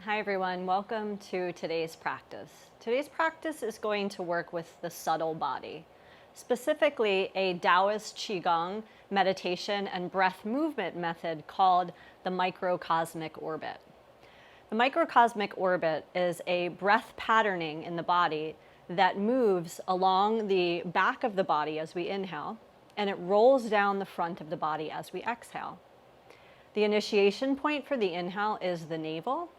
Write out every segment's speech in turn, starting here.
Hi everyone, welcome to today's practice. Today's practice is going to work with the subtle body, specifically a Taoist Qigong meditation and breath movement method called the microcosmic orbit. The microcosmic orbit is a breath patterning in the body that moves along the back of the body as we inhale, and it rolls down the front of the body as we exhale. The initiation point for the inhale is the navel.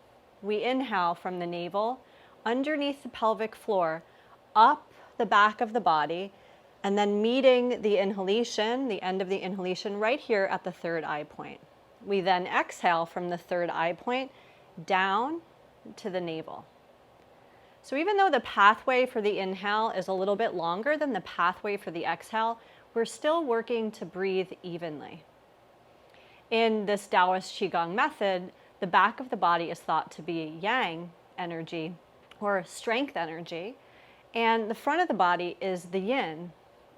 We inhale from the navel, underneath the pelvic floor, up the back of the body, and then meeting the inhalation, the end of the inhalation, right here at the third eye point. We then exhale from the third eye point down to the navel. So even though the pathway for the inhale is a little bit longer than the pathway for the exhale, we're still working to breathe evenly. In this Taoist Qigong method, the back of the body is thought to be yang energy or strength energy, and the front of the body is the yin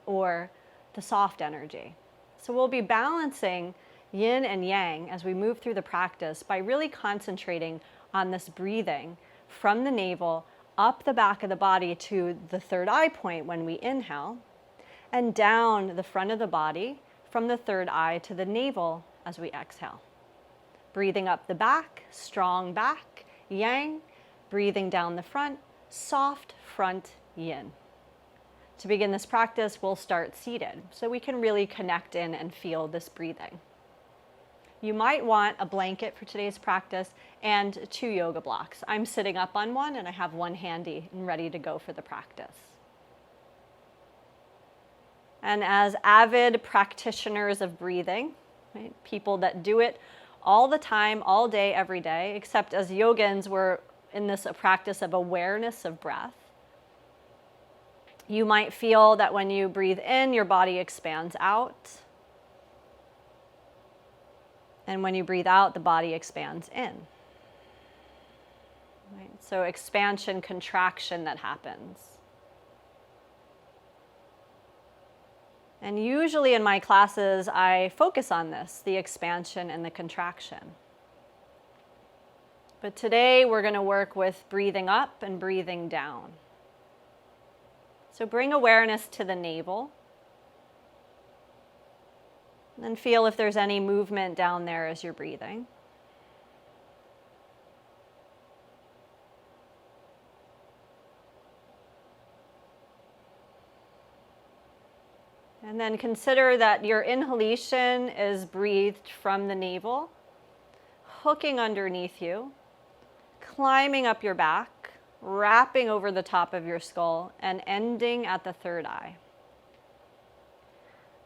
or the soft energy. So we'll be balancing yin and yang as we move through the practice by really concentrating on this breathing from the navel up the back of the body to the third eye point when we inhale, and down the front of the body from the third eye to the navel as we exhale. Breathing up the back, strong back, yang. Breathing down the front, soft front, yin. To begin this practice, we'll start seated so we can really connect in and feel this breathing. You might want a blanket for today's practice and 2 yoga blocks. I'm sitting up on one and I have one handy and ready to go for the practice. And as avid practitioners of breathing, right, people that do it all the time, all day, every day, except as yogins, we're in this practice of awareness of breath. You might feel that when you breathe in, your body expands out. And when you breathe out, the body expands in. Right? So expansion, contraction that happens. And usually in my classes, I focus on this, the expansion and the contraction. But today we're going to work with breathing up and breathing down. So bring awareness to the navel. And feel if there's any movement down there as you're breathing. And then consider that your inhalation is breathed from the navel, hooking underneath you, climbing up your back, wrapping over the top of your skull, and ending at the third eye.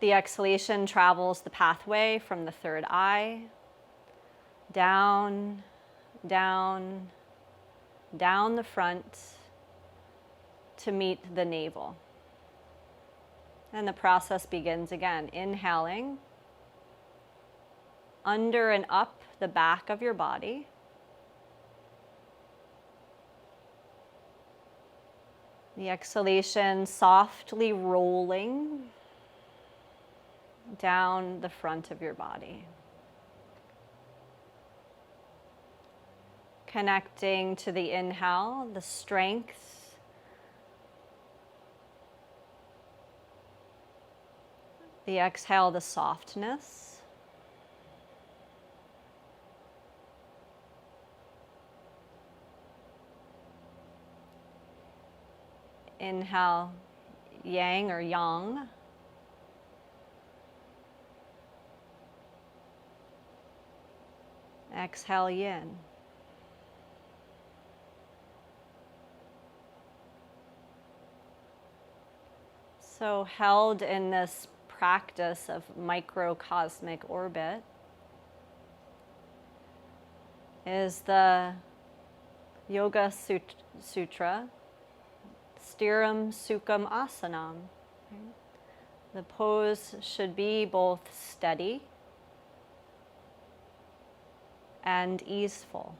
The exhalation travels the pathway from the third eye, down, down, down the front to meet the navel. And the process begins again, inhaling under and up the back of your body. The exhalation softly rolling down the front of your body. Connecting to the inhale, the strength, the exhale, the softness. Inhale, yang or yang. Exhale, yin. So held in this practice of microcosmic orbit is the Yoga Sutra, Stiram Sukham Asanam. The pose should be both steady and easeful.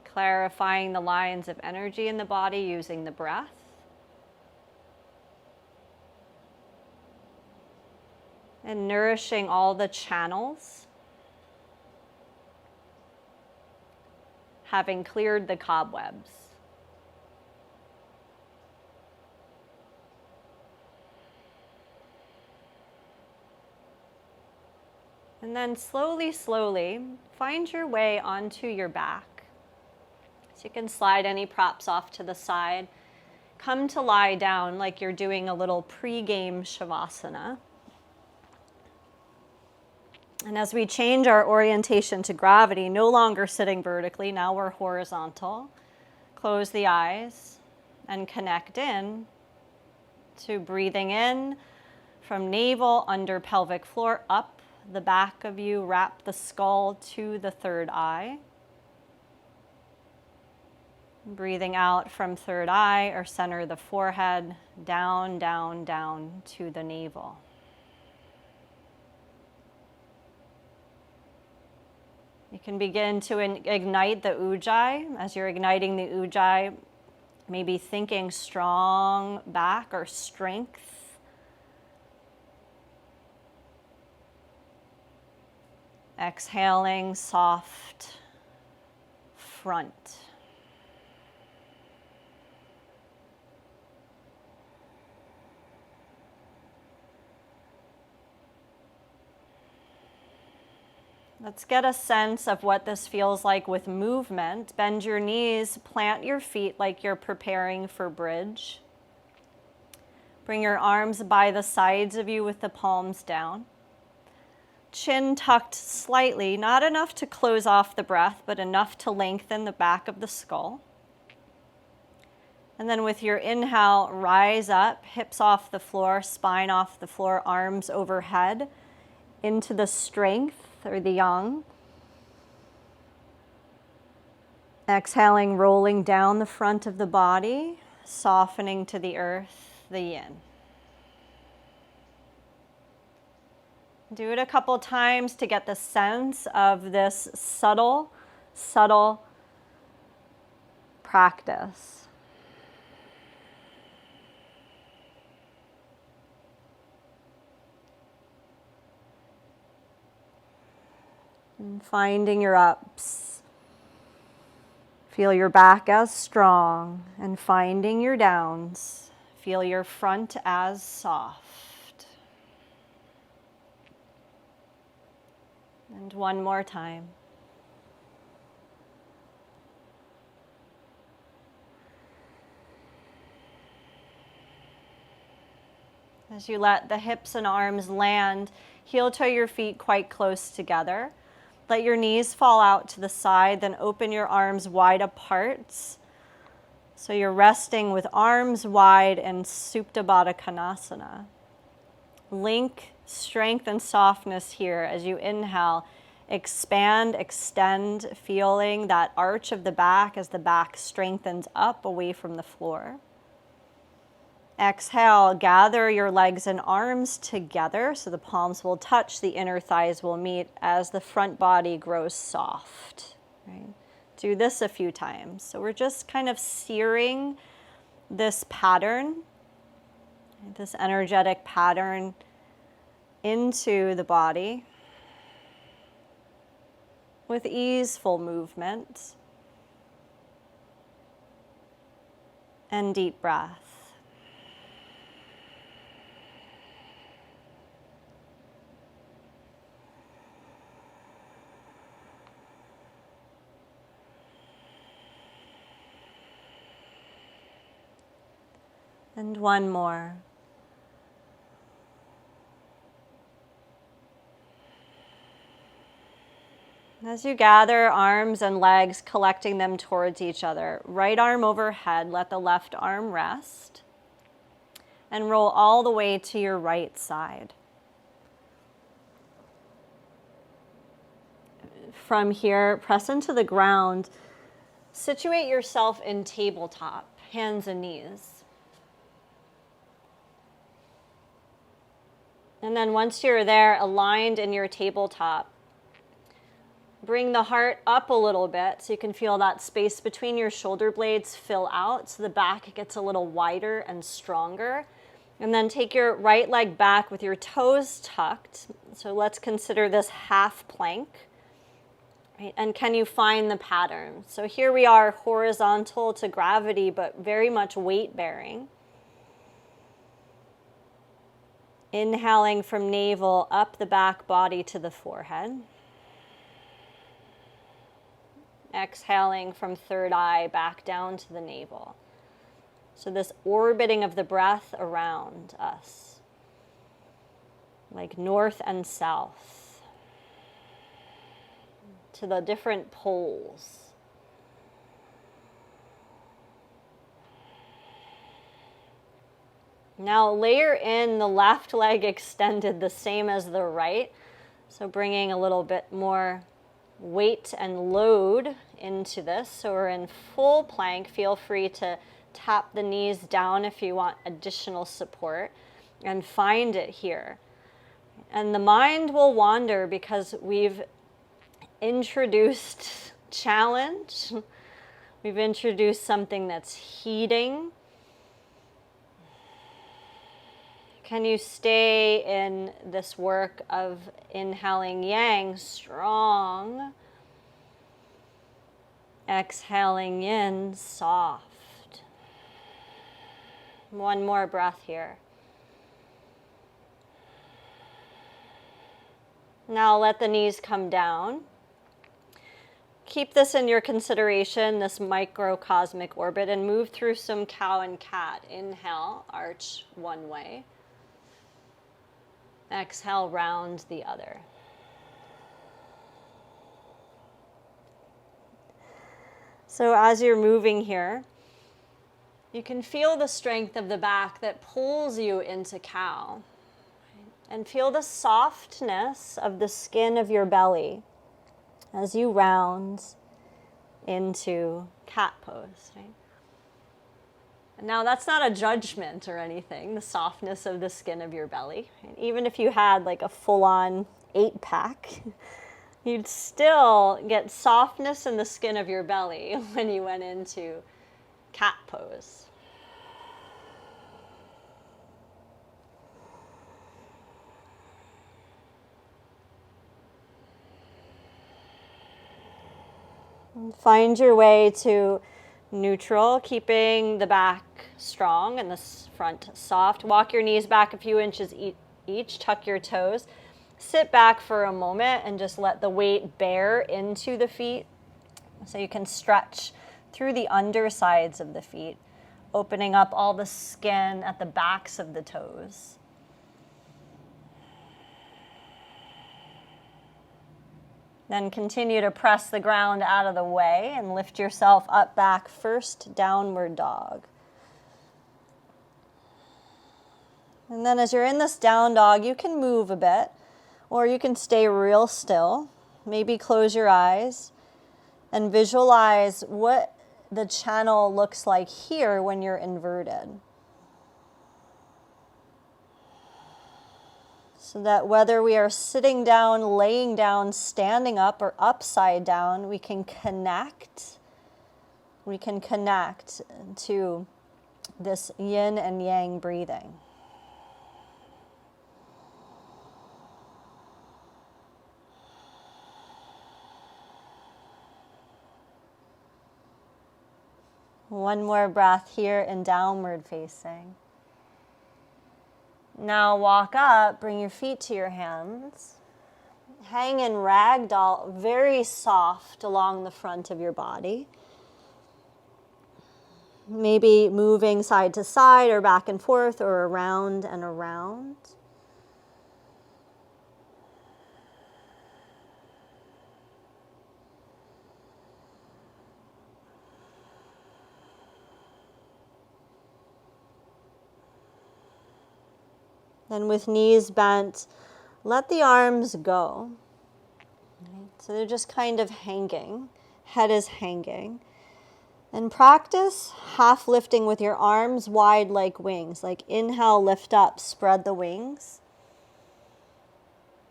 Clarifying the lines of energy in the body using the breath. And nourishing all the channels having cleared the cobwebs. And then slowly, slowly, find your way onto your back. So you can slide any props off to the side. Come to lie down like you're doing a little pre-game shavasana. And as we change our orientation to gravity, no longer sitting vertically, now we're horizontal. Close the eyes and connect in to breathing in from navel, under pelvic floor, up the back of you, wrap the skull to the third eye. Breathing out from third eye or center the forehead, down, down, down to the navel. You can begin to ignite the ujjayi. As you're igniting the ujjayi, maybe thinking strong back or strength. Exhaling, soft front. Let's get a sense of what this feels like with movement. Bend your knees, plant your feet like you're preparing for bridge. Bring your arms by the sides of you with the palms down. Chin tucked slightly, not enough to close off the breath, but enough to lengthen the back of the skull. And then with your inhale, rise up, hips off the floor, spine off the floor, arms overhead, into the strength or the yang. Exhaling, rolling down the front of the body, softening to the earth, the yin. Do it a couple times to get the sense of this subtle practice. And finding your ups. Feel your back as strong, and finding your downs. Feel your front as soft. And one more time. As you let the hips and arms land, heel toe your feet quite close together. Let your knees fall out to the side, then open your arms wide apart. So you're resting with arms wide in Supta Baddha Konasana. Link strength and softness here as you inhale. Expand, extend, feeling that arch of the back as the back strengthens up away from the floor. Exhale, gather your legs and arms together so the palms will touch, the inner thighs will meet as the front body grows soft. Right? Do this a few times. So we're just kind of searing this pattern, this energetic pattern into the body with easeful movement and deep breath. And one more. As you gather arms and legs, collecting them towards each other, right arm overhead, let the left arm rest, and roll all the way to your right side. From here, press into the ground, situate yourself in tabletop, hands and knees. And then once you're there, aligned in your tabletop, bring the heart up a little bit so you can feel that space between your shoulder blades fill out so the back gets a little wider and stronger. And then take your right leg back with your toes tucked. So let's consider this half plank. right? And can you find the pattern? So here we are horizontal to gravity, but very much weight bearing. Inhaling from navel up the back body to the forehead. Exhaling from third eye back down to the navel. So this orbiting of the breath around us, like north and south, to the different poles. Now layer in the left leg extended the same as the right. So bringing a little bit more weight and load into this. So we're in full plank. Feel free to tap the knees down if you want additional support and find it here. And the mind will wander because we've introduced challenge. We've introduced something that's heating. Can you stay in this work of inhaling yang, strong, exhaling yin, soft. One more breath here. Now let the knees come down. Keep this in your consideration, this microcosmic orbit, and move through some cow and cat. Inhale, arch one way. Exhale, round the other. So as you're moving here, you can feel the strength of the back that pulls you into cow. And feel the softness of the skin of your belly as you round into cat pose. Right? Now that's not a judgment or anything, the softness of the skin of your belly. Even if you had like a full-on 8-pack, you'd still get softness in the skin of your belly when you went into cat pose. And find your way to neutral, keeping the back strong and the front soft. Walk your knees back a few inches each, tuck your toes. Sit back for a moment and just let the weight bear into the feet so you can stretch through the undersides of the feet, opening up all the skin at the backs of the toes. Then continue to press the ground out of the way and lift yourself up back, first downward dog. And then as you're in this down dog, you can move a bit, or you can stay real still. Maybe close your eyes and visualize what the channel looks like here when you're inverted. So that whether we are sitting down, laying down, standing up, or upside down, we can connect. We can connect to this yin and yang breathing. One more breath here in downward facing. Now walk up, bring your feet to your hands. Hang in ragdoll, very soft along the front of your body. Maybe moving side to side or back and forth or around and around. Then with knees bent, let the arms go. So they're just kind of hanging. Head is hanging. And practice half lifting with your arms wide like wings. Like inhale, lift up, spread the wings.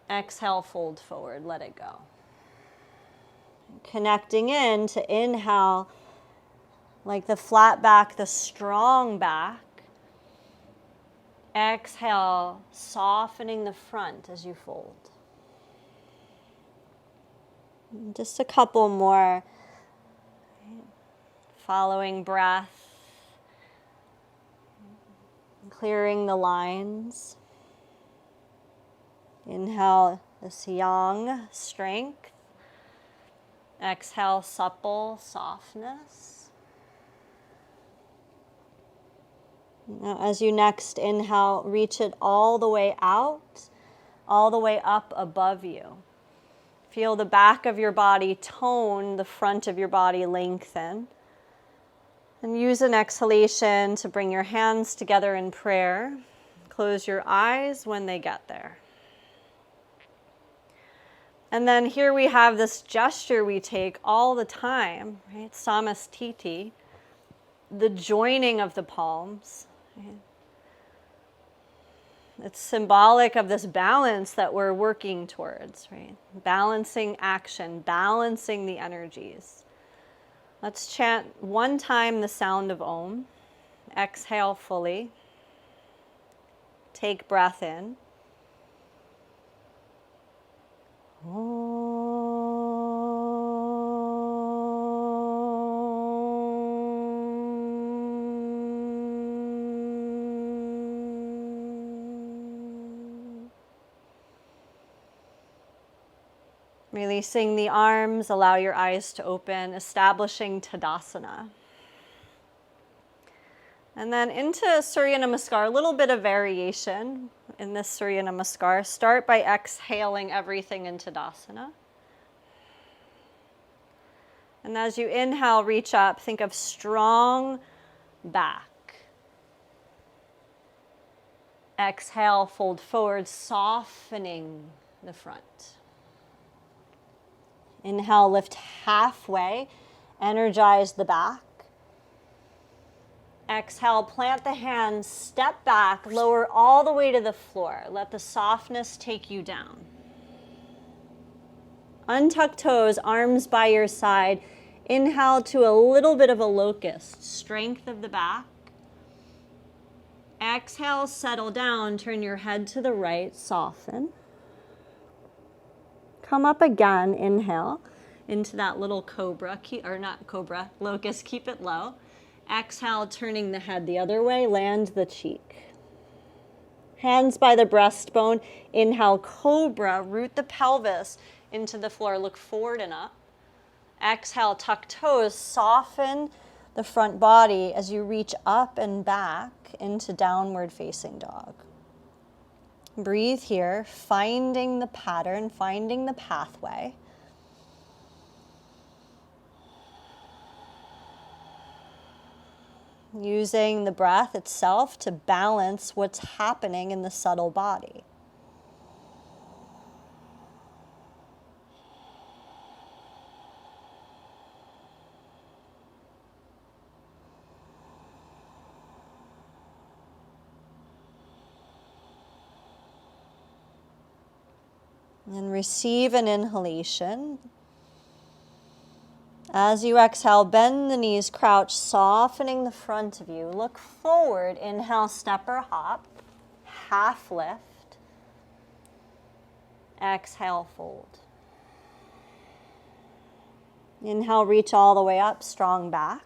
Exhale, fold forward, let it go. Connecting in to inhale, like the flat back, the strong back. Exhale, softening the front as you fold. Just a couple more. Following breath, clearing the lines. Inhale this yang, strength. Exhale, supple, softness. Now, as you next inhale, reach it all the way out, all the way up above you. Feel the back of your body tone, the front of your body lengthen. And use an exhalation to bring your hands together in prayer. Close your eyes when they get there. And then here we have this gesture we take all the time, right? Samastiti, the joining of the palms. Right? It's symbolic of this balance that we're working towards, right? Balancing action, balancing the energies. Let's chant one time the sound of Om. Exhale fully. Take breath in. Releasing the arms, allow your eyes to open, establishing Tadasana. And then into Surya Namaskar, a little bit of variation in this Surya Namaskar. Start by exhaling everything into Tadasana. And as you inhale, reach up, think of strong back. Exhale, fold forward, softening the front. Inhale, lift halfway, energize the back. Exhale, plant the hands, step back, lower all the way to the floor. Let the softness take you down. Untuck toes, arms by your side. Inhale to a little bit of a locust, strength of the back. Exhale, settle down, turn your head to the right, soften. Come up again, inhale into that little cobra, or not cobra, locust, keep it low. Exhale, turning the head the other way, land the cheek. Hands by the breastbone, inhale, cobra, root the pelvis into the floor, look forward and up. Exhale, tuck toes, soften the front body as you reach up and back into downward facing dog. Breathe here, finding the pattern, finding the pathway. Using the breath itself to balance what's happening in the subtle body. And receive an inhalation. As you exhale, bend the knees, crouch, softening the front of you. Look forward, inhale, step or hop, half lift. Exhale, fold. Inhale, reach all the way up, strong back.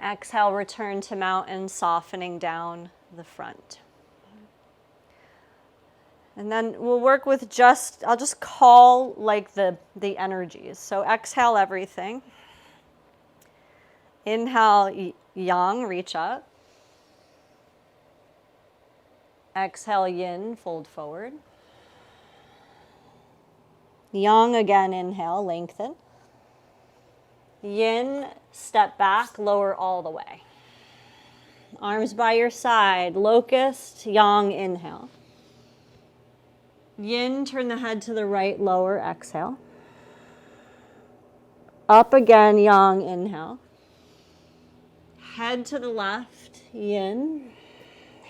Exhale, return to mountain, softening down the front. And then we'll work with I'll just call like the energies. So exhale everything. Inhale, yang, reach up. Exhale, yin, fold forward. Yang again, inhale, lengthen. Yin, step back, lower all the way. Arms by your side, locust, yang, inhale. Yin, turn the head to the right, lower, exhale. Up again, yang, inhale. Head to the left, yin.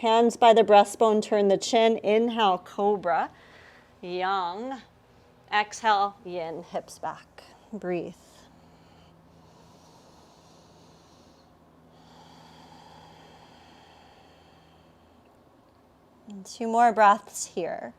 Hands by the breastbone, turn the chin, inhale, cobra, yang. Exhale, yin, hips back. Breathe. And 2 more breaths here.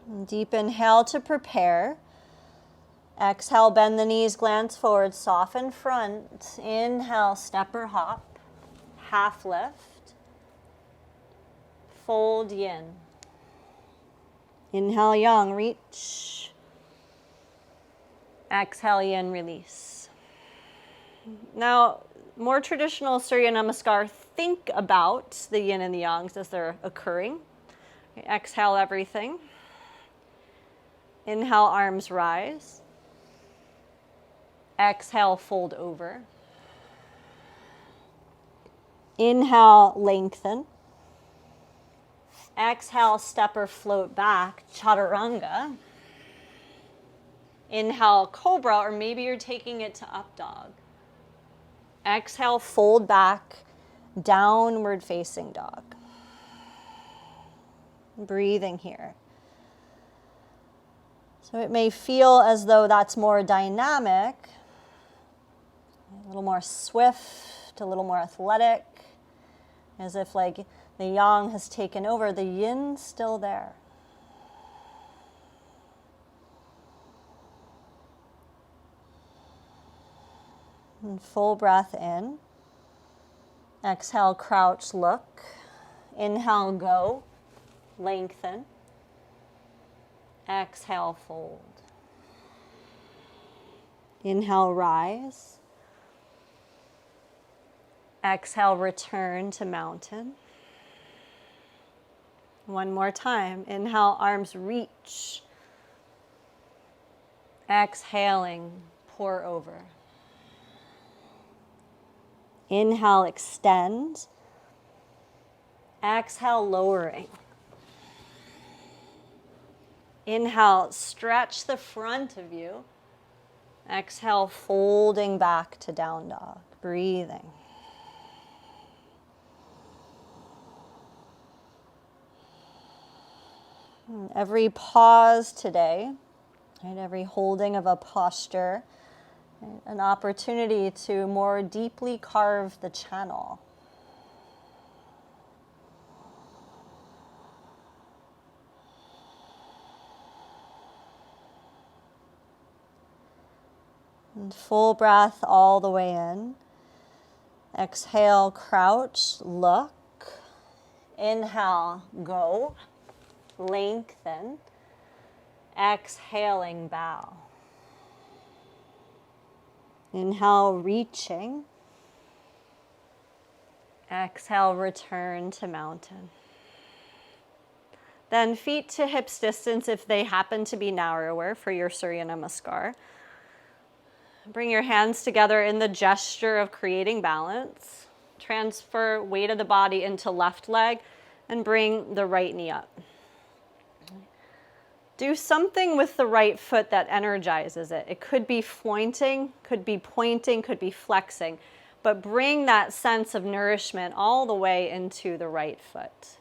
And deep inhale to prepare. Exhale, bend the knees, glance forward, soften front. Inhale, step or hop, half lift. Fold yin. Inhale, yang, reach. Exhale, yin, release. Now, more traditional Surya Namaskar, think about the yin and the yangs as they're occurring. Exhale everything. Inhale, arms rise. Exhale, fold over. Inhale, lengthen. Exhale, step or float back, chaturanga. Inhale, cobra, or maybe you're taking it to up dog. Exhale, fold back, downward facing dog. Breathing here. So it may feel as though that's more dynamic, a little more swift, a little more athletic, as if like the yang has taken over, the yin's still there. And full breath in. Exhale, crouch, look. Inhale, go, lengthen. Exhale, fold. Inhale, rise. Exhale, return to mountain. One more time. Inhale, arms reach. Exhaling, pour over. Inhale, extend. Exhale, lowering. Inhale, stretch the front of you. Exhale, folding back to down dog. Breathing. And every pause today, right, every holding of a posture, right, an opportunity to more deeply carve the channel. And full breath all the way in. Exhale, crouch, look. Inhale, go. Lengthen. Exhaling, bow. Inhale, reaching. Exhale, return to mountain. Then feet to hips distance if they happen to be narrower for your Surya Namaskar. Bring your hands together in the gesture of creating balance. Transfer weight of the body into left leg and bring the right knee up. Do something with the right foot that energizes it. It could be pointing, could be flexing, but bring that sense of nourishment all the way into the right foot.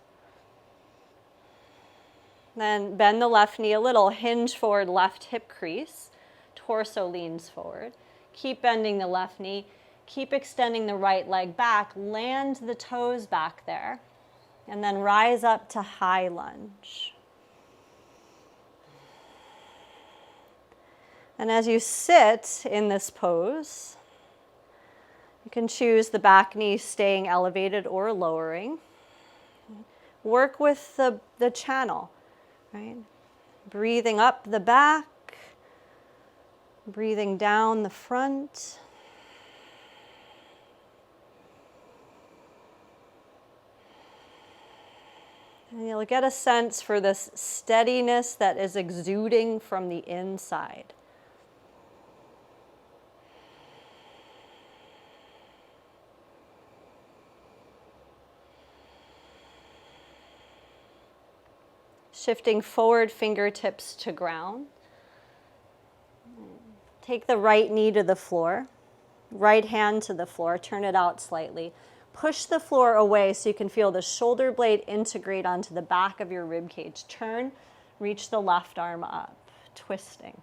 Then bend the left knee a little, hinge forward, left hip crease, torso leans forward. Keep bending the left knee, keep extending the right leg back, land the toes back there, and then rise up to high lunge. And as you sit in this pose, you can choose the back knee staying elevated or lowering. Work with the channel, right? Breathing up the back, breathing down the front. And you'll get a sense for this steadiness that is exuding from the inside. Shifting forward, fingertips to ground. Take the right knee to the floor, right hand to the floor, turn it out slightly. Push the floor away so you can feel the shoulder blade integrate onto the back of your rib cage. Turn, reach the left arm up, twisting.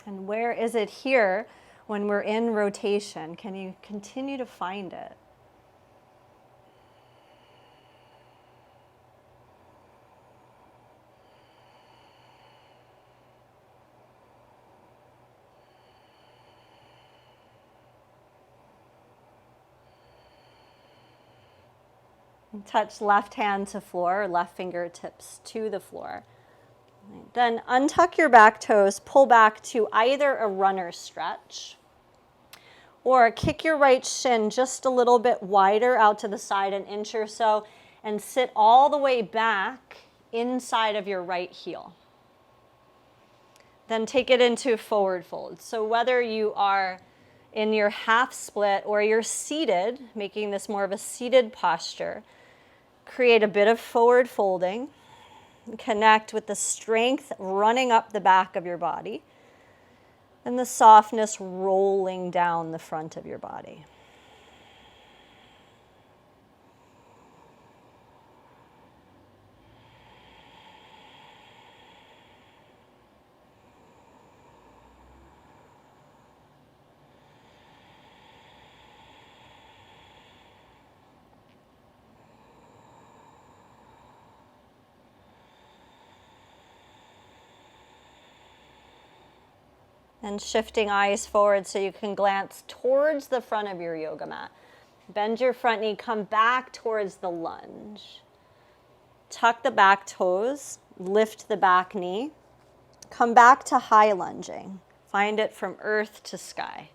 And where is it here when we're in rotation? Can you continue to find it? Touch left hand to floor, or left fingertips to the floor. Then untuck your back toes, pull back to either a runner stretch, or kick your right shin just a little bit wider out to the side, an inch or so, and sit all the way back inside of your right heel. Then take it into forward fold. So whether you are in your half split or you're seated, making this more of a seated posture, create a bit of forward folding. Connect with the strength running up the back of your body and the softness rolling down the front of your body. And shifting eyes forward so you can glance towards the front of your yoga mat. Bend your front knee, come back towards the lunge. Tuck the back toes, lift the back knee. Come back to high lunging. Find it from earth to sky.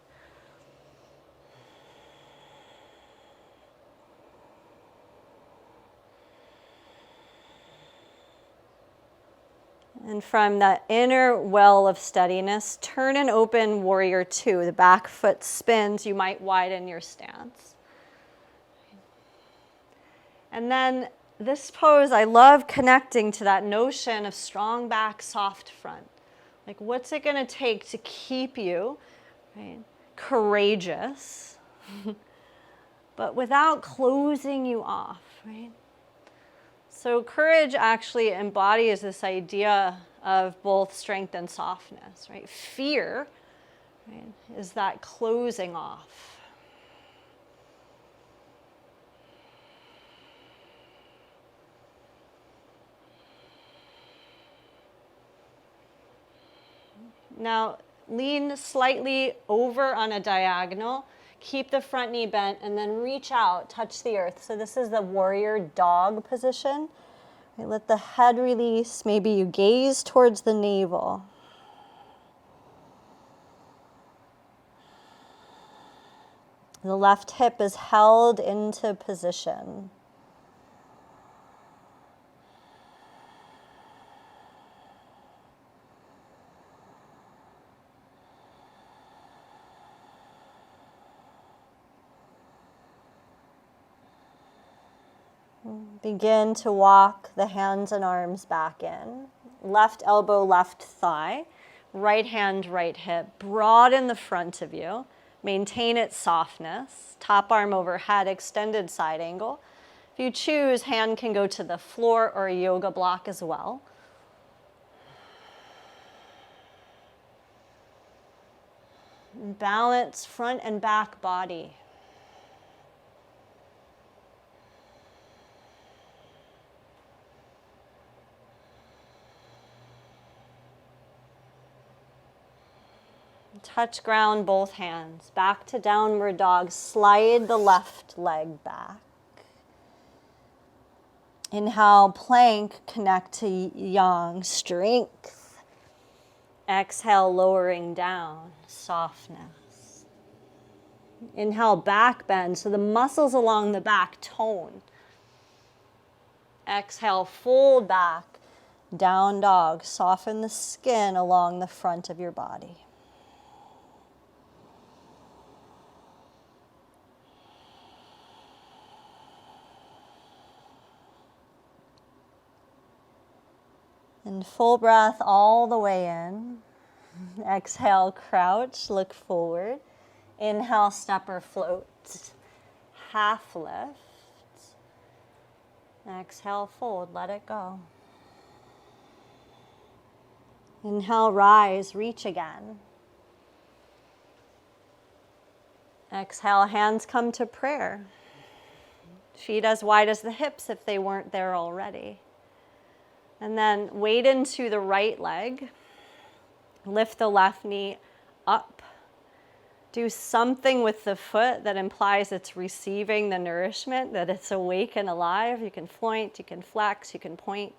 And from that inner well of steadiness, turn and open warrior two. The back foot spins. You might widen your stance. And then this pose, I love connecting to that notion of strong back, soft front. Like, what's it going to take to keep you, right, courageous, but without closing you off, right? So courage actually embodies this idea of both strength and softness, right? Fear, right, is that closing off. Now, lean slightly over on a diagonal. Keep the front knee bent and then reach out, touch the earth. So this is the warrior dog position. Right, let the head release. Maybe you gaze towards the navel. The left hip is held into position. Begin to walk the hands and arms back in. Left elbow, left thigh. Right hand, right hip. Broaden the front of you. Maintain its softness. Top arm overhead, extended side angle. If you choose, hand can go to the floor or a yoga block as well. Balance front and back body. Touch ground, both hands. Back to downward dog. Slide the left leg back. Inhale, plank, connect to yang, strength. Exhale, lowering down, softness. Inhale, back bend, so the muscles along the back tone. Exhale, fold back, down dog. Soften the skin along the front of your body. And full breath all the way in. Exhale, crouch, look forward. Inhale, step or float. Half lift. Exhale, fold, let it go. Inhale, rise, reach again. Exhale, hands come to prayer. Feet as wide as the hips if they weren't there already. And then wade into the right leg. Lift the left knee up. Do something with the foot that implies it's receiving the nourishment, that it's awake and alive. You can point, you can flex, you can point.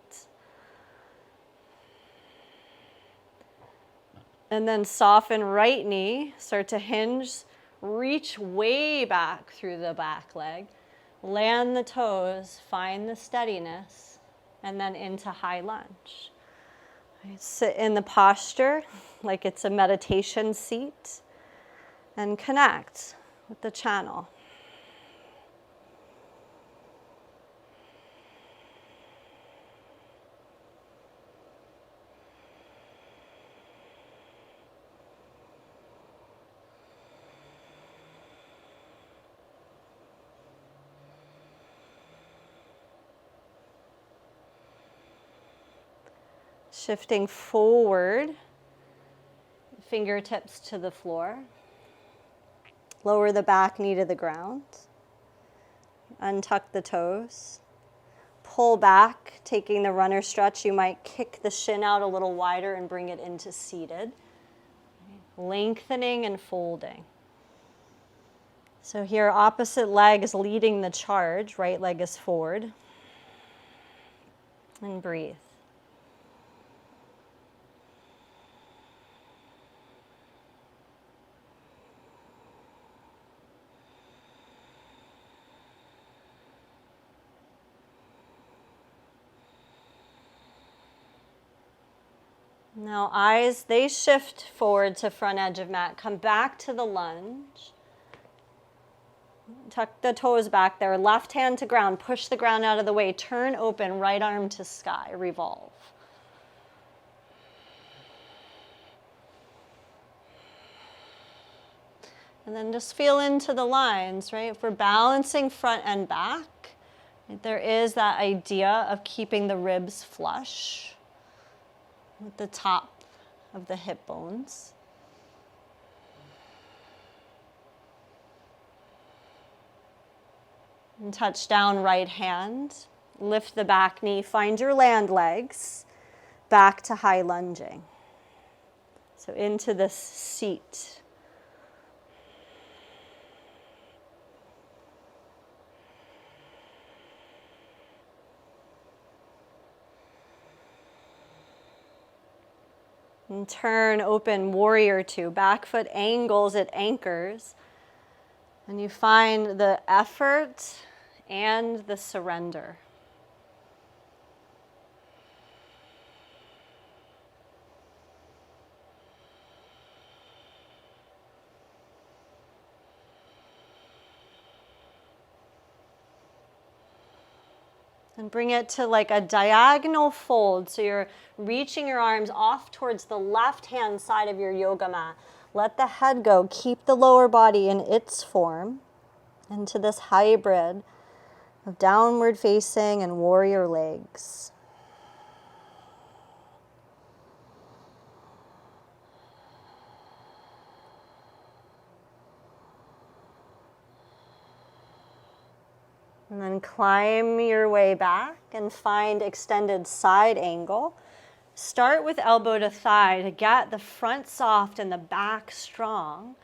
And then soften right knee, start to hinge, reach way back through the back leg, land the toes, find the steadiness, and then into high lunge. Sit in the posture like it's a meditation seat and connect with the channel. Shifting forward, fingertips to the floor. Lower the back knee to the ground. Untuck the toes. Pull back, taking the runner stretch. You might kick the shin out a little wider and bring it into seated. Lengthening and folding. So here, opposite leg is leading the charge. Right leg is forward. And breathe. Now eyes, they shift forward to front edge of mat. Come back to the lunge. Tuck the toes back there. Left hand to ground. Push the ground out of the way. Turn open. Right arm to sky. Revolve. And then just feel into the lines, right? If we're balancing front and back, there is that idea of keeping the ribs flush with the top of the hip bones. And touch down right hand. Lift the back knee. Find your land legs. Back to high lunging. So into this seat. And turn, open, warrior two. Back foot angles, it anchors. And you find the effort and the surrender. And bring it to like a diagonal fold. So you're reaching your arms off towards the left-hand side of your yoga mat. Let the head go. Keep the lower body in its form into this hybrid of downward facing and warrior legs. And then climb your way back and find extended side angle. Start with elbow to thigh to get the front soft and the back strong.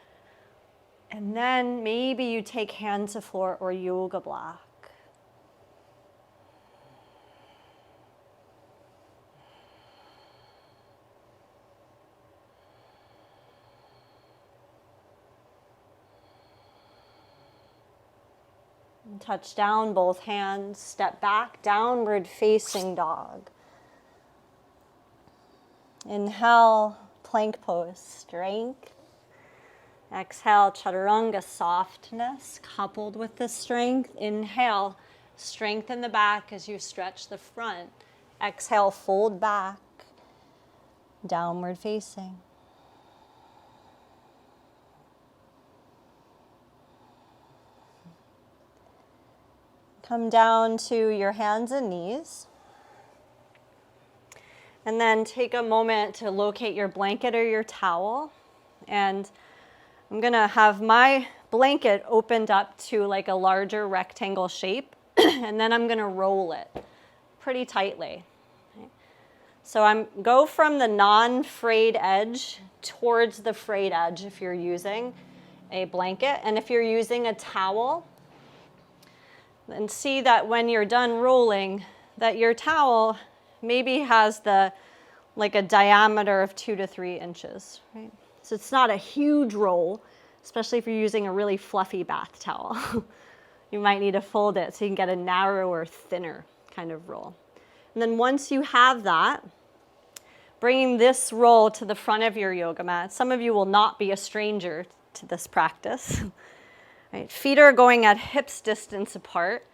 And then maybe you take hand to floor or yoga block. Touch down both hands, step back, downward facing dog. Inhale, plank pose, strength. Exhale, chaturanga, softness coupled with the strength. Inhale, strengthen the back as you stretch the front. Exhale, fold back, downward facing. Come down to your hands and knees. And then take a moment to locate your blanket or your towel. And I'm going to have my blanket opened up to like a larger rectangle shape. And then I'm going to roll it pretty tightly. Okay. So go from the non-frayed edge towards the frayed edge if you're using. a blanket. And if you're using a towel, then see that when you're done rolling, that your towel maybe has like a diameter of 2 to 3 inches, right? So it's not a huge roll, especially if you're using a really fluffy bath towel. You might need to fold it so you can get a narrower, thinner kind of roll. And then once you have that, bringing this roll to the front of your yoga mat. Some of you will not be a stranger to this practice. Right? Feet are going at hips distance apart.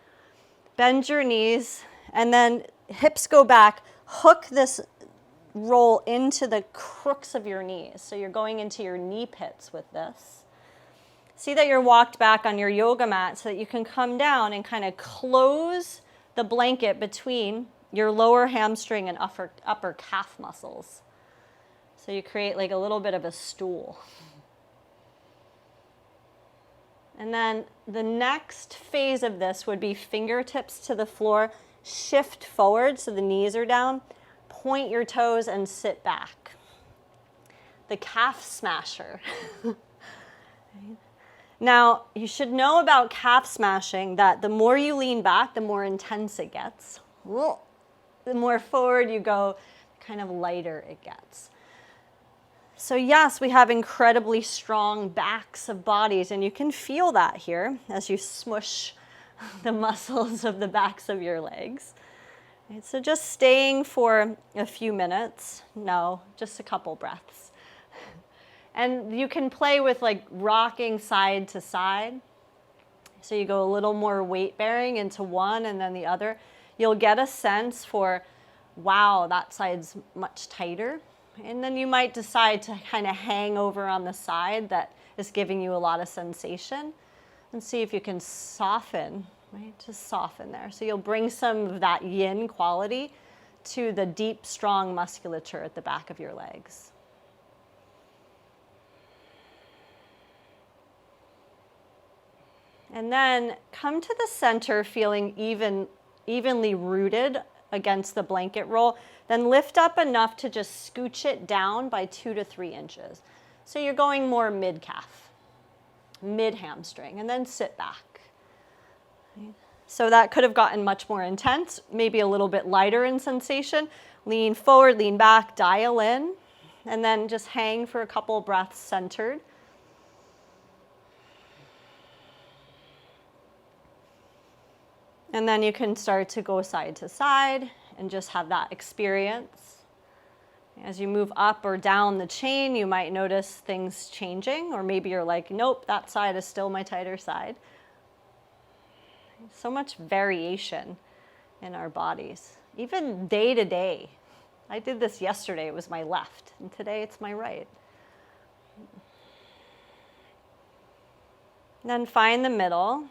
Bend your knees, and then hips go back. Hook this roll into the crooks of your knees. So you're going into your knee pits with this. See that you're walked back on your yoga mat so that you can come down and kind of close the blanket between your lower hamstring and upper calf muscles. So you create like a little bit of a stool. And then the next phase of this would be fingertips to the floor, shift forward so the knees are down, point your toes and sit back. The calf smasher. Now, you should know about calf smashing that the more you lean back, the more intense it gets. The more forward you go, the kind of lighter it gets. So yes, we have incredibly strong backs of bodies, and you can feel that here as you smush the muscles of the backs of your legs. Right, so just staying for a few minutes. No, just a couple breaths. And you can play with like rocking side to side. So you go a little more weight bearing into one and then the other. You'll get a sense for, wow, that side's much tighter. And then you might decide to kind of hang over on the side that is giving you a lot of sensation and see if you can soften, right? Just soften there. So you'll bring some of that yin quality to the deep, strong musculature at the back of your legs. And then come to the center feeling evenly rooted against the blanket roll. Then lift up enough to just scooch it down by 2 to 3 inches. So you're going more mid-calf, mid-hamstring, and then sit back. Right? So that could have gotten much more intense, maybe a little bit lighter in sensation. Lean forward, lean back, dial in, and then just hang for a couple breaths centered. And then you can start to go side to side and just have that experience. As you move up or down the chain, you might notice things changing, or maybe you're like, nope, that side is still my tighter side. So much variation in our bodies, even day to day. I did this yesterday, it was my left, and today it's my right. Then find the middle.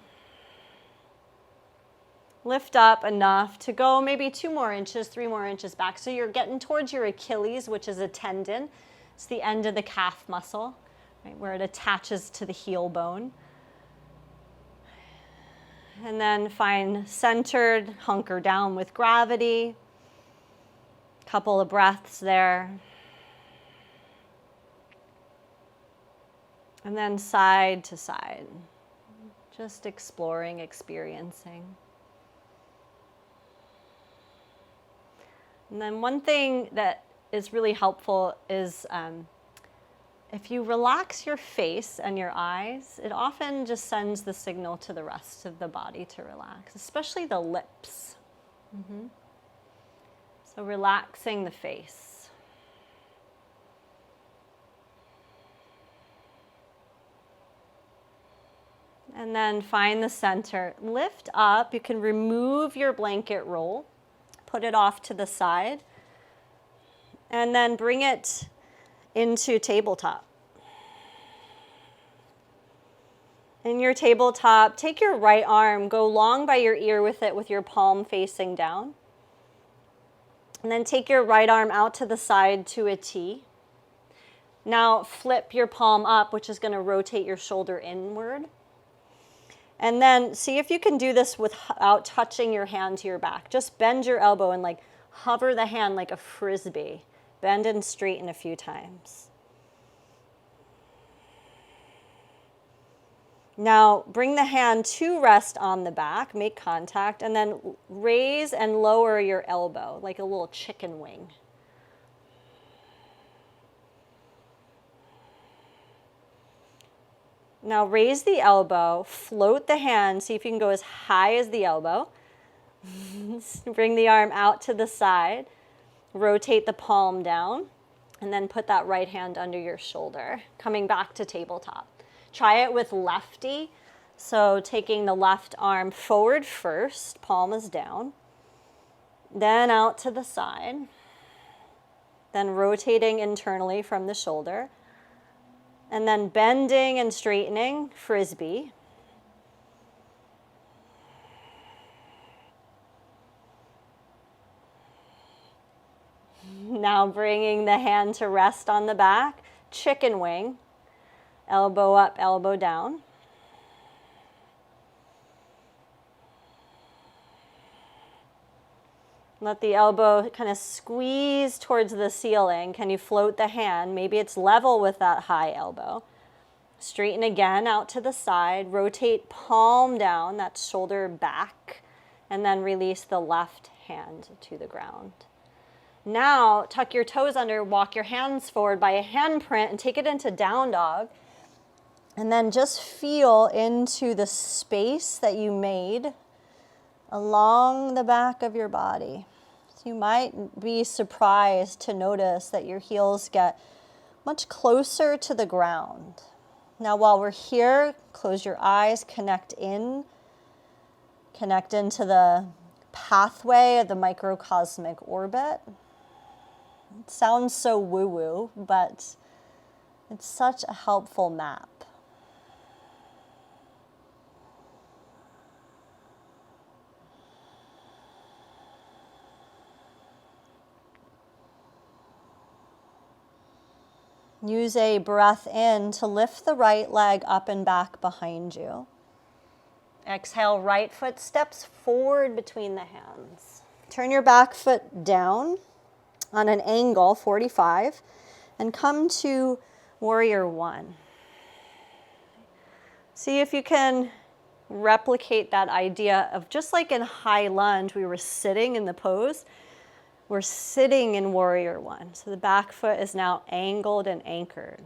Lift up enough to go maybe 2 more inches, 3 more inches back. So you're getting towards your Achilles, which is a tendon. It's the end of the calf muscle, right, where it attaches to the heel bone. And then find centered, hunker down with gravity. Couple of breaths there. And then side to side, just exploring, experiencing. And then one thing that is really helpful is if you relax your face and your eyes, it often just sends the signal to the rest of the body to relax, especially the lips. So relaxing the face. And then find the center. Lift up. You can remove your blanket roll. Put it off to the side, and then bring it into tabletop. In your tabletop, take your right arm, go long by your ear with it with your palm facing down. And then take your right arm out to the side to a T. Now flip your palm up, which is going to rotate your shoulder inward. And then see if you can do this without touching your hand to your back. Just bend your elbow and like hover the hand like a frisbee. Bend and straighten a few times. Now bring the hand to rest on the back, make contact, and then raise and lower your elbow like a little chicken wing. Now raise the elbow, float the hand, see if you can go as high as the elbow. Bring the arm out to the side, rotate the palm down, and then put that right hand under your shoulder, coming back to tabletop. Try it with lefty, so taking the left arm forward first, palm is down, then out to the side, then rotating internally from the shoulder, and then bending and straightening, frisbee. Now bringing the hand to rest on the back, chicken wing, elbow up, elbow down. Let the elbow kind of squeeze towards the ceiling. Can you float the hand? Maybe it's level with that high elbow. Straighten again out to the side. Rotate palm down, that shoulder back, and then release the left hand to the ground. Now tuck your toes under, walk your hands forward by a handprint and take it into down dog. And then just feel into the space that you made along the back of your body. So you might be surprised to notice that your heels get much closer to the ground. Now while we're here, close your eyes, connect into the pathway of the microcosmic orbit. It sounds so woo-woo, but it's such a helpful map. Use a breath in to lift the right leg up and back behind you. Exhale, right foot steps forward between the hands. Turn your back foot down on an angle, 45, and come to warrior one. See if you can replicate that idea of just like in high lunge, we were sitting in the pose. We're sitting in warrior one. So the back foot is now angled and anchored.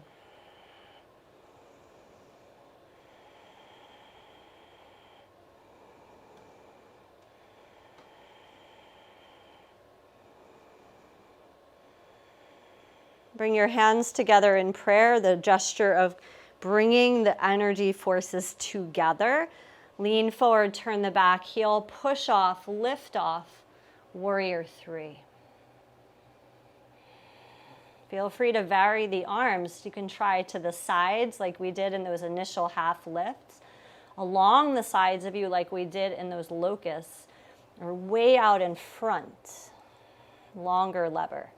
Bring your hands together in prayer, the gesture of bringing the energy forces together. Lean forward, turn the back heel, push off, lift off, warrior three. Feel free to vary the arms. You can try to the sides like we did in those initial half lifts, along the sides of you like we did in those locusts, or way out in front, longer lever.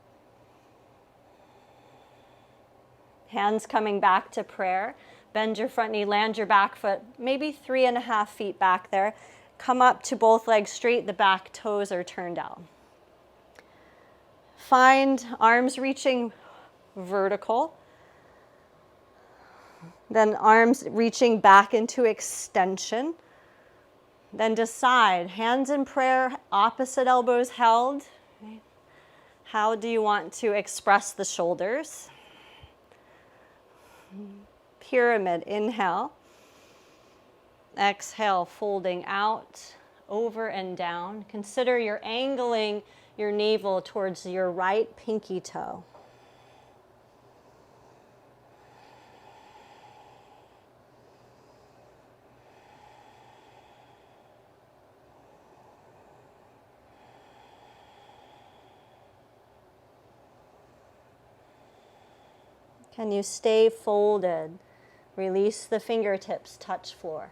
Hands coming back to prayer. Bend your front knee, land your back foot, maybe 3.5 feet back there. Come up to both legs straight, the back toes are turned out. Find arms reaching vertical. Then arms reaching back into extension. Then decide, hands in prayer, opposite elbows held. How do you want to express the shoulders? Pyramid, inhale. Exhale, folding out, over and down. Consider you're angling your navel towards your right pinky toe. Can you stay folded? Release the fingertips, touch floor.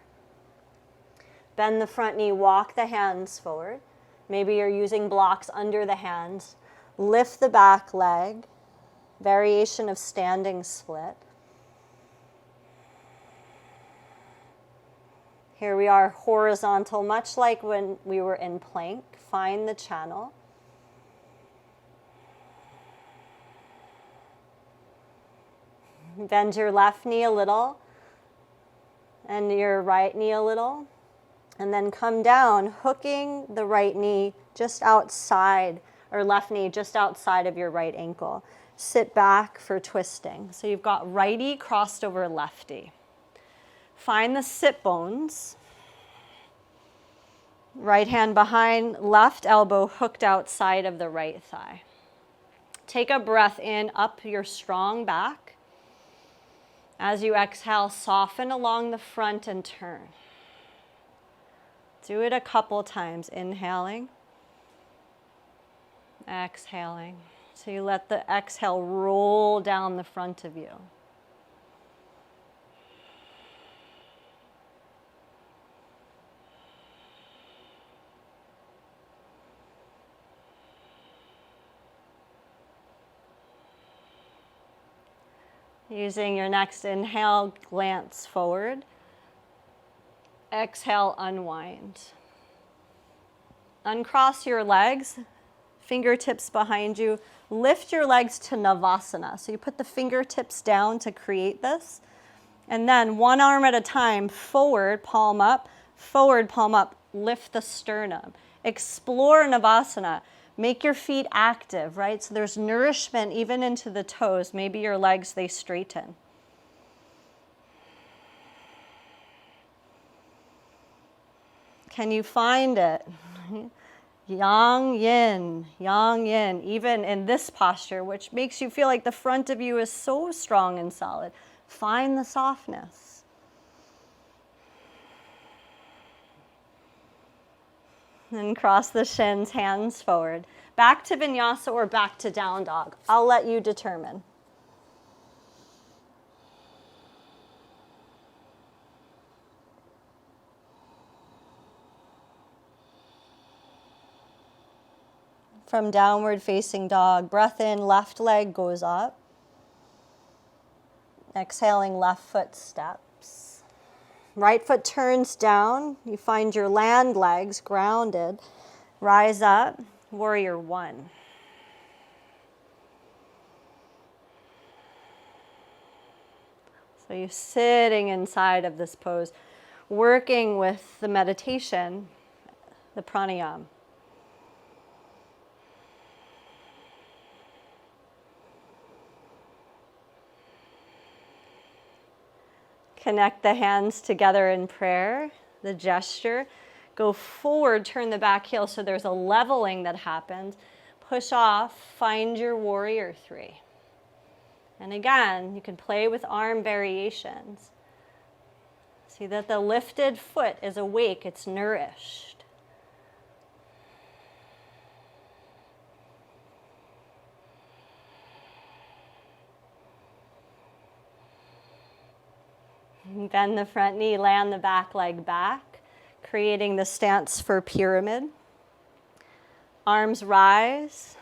Bend the front knee, walk the hands forward. Maybe you're using blocks under the hands. Lift the back leg. Variation of standing split. Here we are horizontal, much like when we were in plank. Find the channel. Bend your left knee a little and your right knee a little. And then come down, hooking the right knee just outside, or left knee just outside of your right ankle. Sit back for twisting. So you've got righty crossed over lefty. Find the sit bones. Right hand behind, left elbow hooked outside of the right thigh. Take a breath in, up your strong back. As you exhale, soften along the front and turn. Do it a couple times, inhaling, exhaling. So you let the exhale roll down the front of you. Using your next inhale, glance forward. Exhale, unwind. Uncross your legs, fingertips behind you. Lift your legs to Navasana. So you put the fingertips down to create this. And then one arm at a time, forward, palm up, lift the sternum. Explore Navasana. Make your feet active, right? So there's nourishment even into the toes. Maybe your legs, they straighten. Can you find it? Yang, yin, even in this posture, which makes you feel like the front of you is so strong and solid. Find the softness. And cross the shins, hands forward. Back to vinyasa or back to down dog. I'll let you determine. From downward facing dog, breath in, left leg goes up. Exhaling, left foot steps. Right foot turns down. You find your land legs grounded. Rise up, warrior one. So you're sitting inside of this pose, working with the meditation, the pranayama. Connect the hands together in prayer, the gesture. Go forward, turn the back heel so there's a leveling that happens. Push off, find your warrior three. And again, you can play with arm variations. See that the lifted foot is awake, it's nourished. Bend the front knee, land the back leg back, creating the stance for pyramid. Arms rise.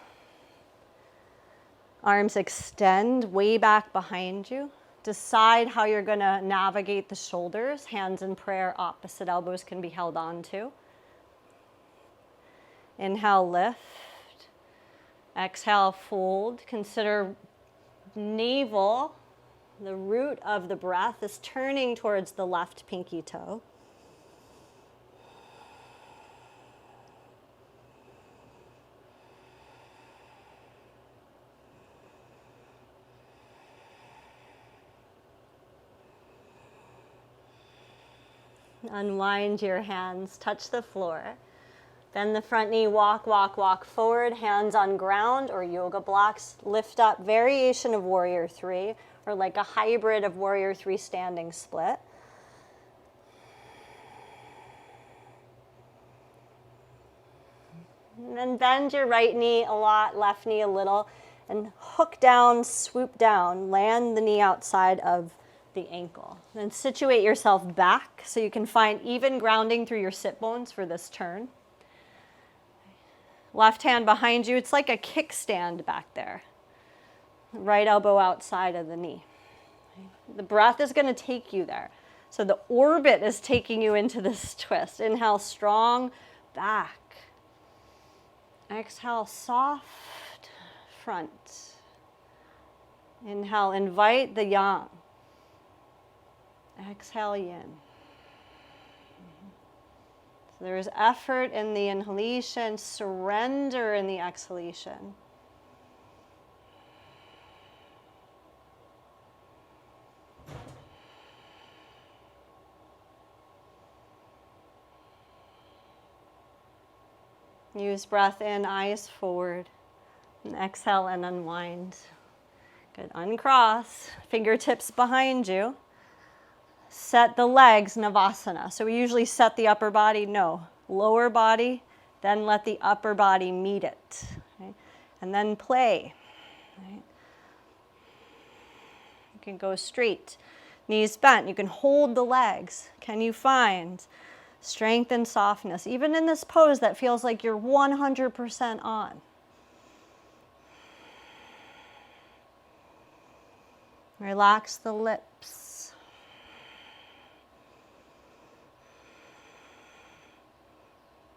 Arms extend way back behind you. Decide how you're going to navigate the shoulders. Hands in prayer, opposite elbows can be held on to. Inhale, lift. Exhale, fold. Consider navel. The root of the breath is turning towards the left pinky toe. Unwind your hands, touch the floor. Bend the front knee, walk forward, hands on ground or yoga blocks. Lift up, variation of warrior three, or like a hybrid of warrior three standing split. And then bend your right knee a lot, left knee a little, and hook down, swoop down, land the knee outside of the ankle. Then situate yourself back so you can find even grounding through your sit bones for this turn. Left hand behind you, it's like a kickstand back there. Right elbow outside of the knee. The breath is going to take you there. So the orbit is taking you into this twist. Inhale, strong back. Exhale, soft front. Inhale, invite the yang. Exhale, yin. So there's effort in the inhalation, surrender in the exhalation. Use breath in, eyes forward, and exhale and unwind. Good, uncross, fingertips behind you. Set the legs, Navasana. So we usually set the upper body, no. Lower body, then let the upper body meet it. Right? And then play. Right? You can go straight, knees bent. You can hold the legs. Can you find strength and softness, even in this pose that feels like you're 100% on? Relax the lips.